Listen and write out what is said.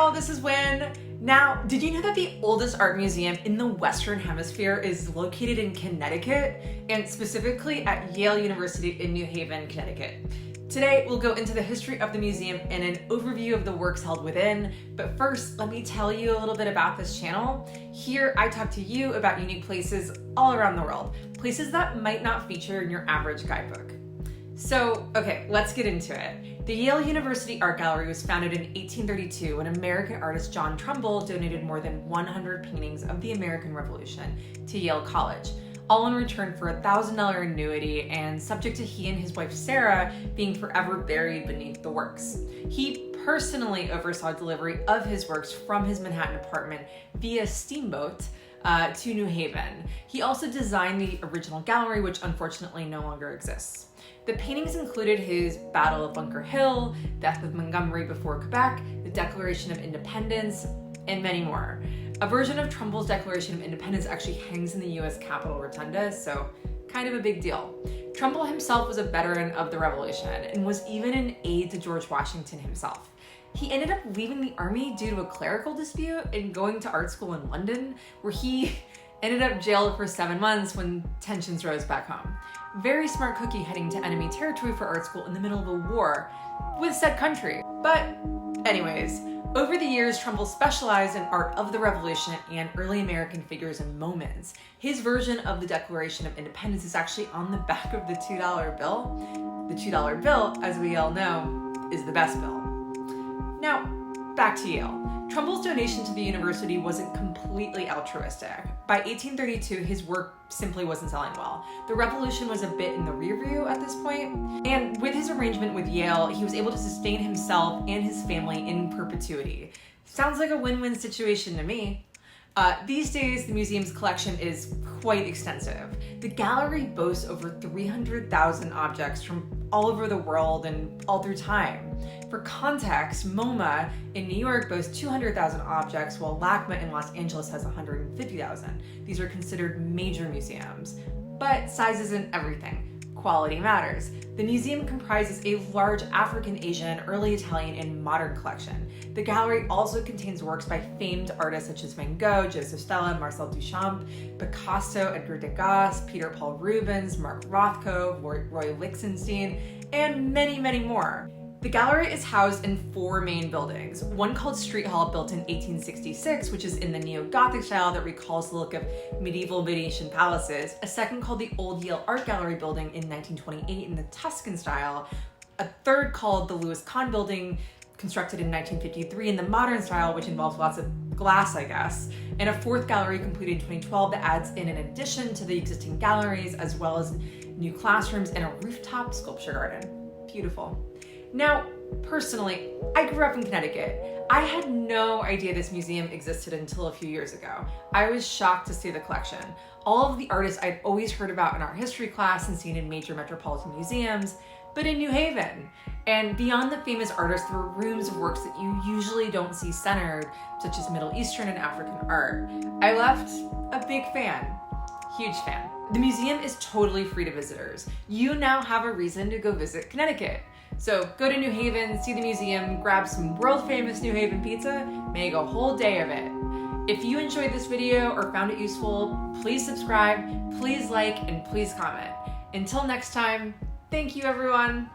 y'all, this is Win. Now, did you know that the oldest art museum in the Western Hemisphere is located in Connecticut, and specifically at Yale University in New Haven, Connecticut? Today, we'll go into the history of the museum and an overview of the works held within, but first, let me tell you a little bit about this channel. Here, I talk to you about unique places all around the world, places that might not feature in your average guidebook. So, okay, let's get into it. The Yale University Art Gallery was founded in 1832 when American artist John Trumbull donated more than 100 paintings of the American Revolution to Yale College, all in return for a $1,000 annuity and subject to he and his wife Sarah being forever buried beneath the works. He personally oversaw delivery of his works from his Manhattan apartment via steamboat to New Haven. He also designed the original gallery, which unfortunately no longer exists. The paintings included his Battle of Bunker Hill, Death of Montgomery before Quebec, the Declaration of Independence, and many more. A version of Trumbull's Declaration of Independence actually hangs in the US Capitol Rotunda, so kind of a big deal. Trumbull himself was a veteran of the Revolution and was even an aide to George Washington himself. He ended up leaving the army due to a clerical dispute and going to art school in London, where he ended up jailed for 7 months when tensions rose back home. Very smart cookie heading to enemy territory for art school in the middle of a war with said country. But anyways, over the years, Trumbull specialized in art of the Revolution and early American figures and moments. His version of the Declaration of Independence is actually on the back of the $2 bill. The $2 bill, as we all know, is the best bill. Now, back to Yale. Trumbull's donation to the university wasn't completely altruistic. By 1832, his work simply wasn't selling well. The revolution was a bit in the rear view at this point, and with his arrangement with Yale, he was able to sustain himself and his family in perpetuity. Sounds like a win-win situation to me. These days, the museum's collection is quite extensive. The gallery boasts over 300,000 objects from all over the world and all through time. For context, MoMA in New York boasts 200,000 objects, while LACMA in Los Angeles has 150,000. These are considered major museums. But size isn't everything. Quality matters. The museum comprises a large African, Asian, early Italian, and modern collection. The gallery also contains works by famed artists such as Van Gogh, Joseph Stella, Marcel Duchamp, Picasso, Edgar Degas, Peter Paul Rubens, Mark Rothko, Roy Lichtenstein, and many, many more. The gallery is housed in 4 main buildings. One called Street Hall, built in 1866, which is in the neo-Gothic style that recalls the look of medieval Venetian palaces. A second called the Old Yale Art Gallery building in 1928 in the Tuscan style. A third called the Louis Kahn building, constructed in 1953 in the modern style, which involves lots of glass, I guess. And a fourth gallery completed in 2012 that adds in an addition to the existing galleries, as well as new classrooms and a rooftop sculpture garden. Beautiful. Now, personally, I grew up in Connecticut. I had no idea this museum existed until a few years ago. I was shocked to see the collection. All of the artists I'd always heard about in art history class and seen in major metropolitan museums, but in New Haven. And beyond the famous artists, there were rooms of works that you usually don't see centered, such as Middle Eastern and African art. I left a big fan, huge fan. The museum is totally free to visitors. You now have a reason to go visit Connecticut. So go to New Haven, see the museum, grab some world famous New Haven pizza, make a whole day of it. If you enjoyed this video or found it useful, please subscribe, please like, and please comment. Until next time, thank you everyone.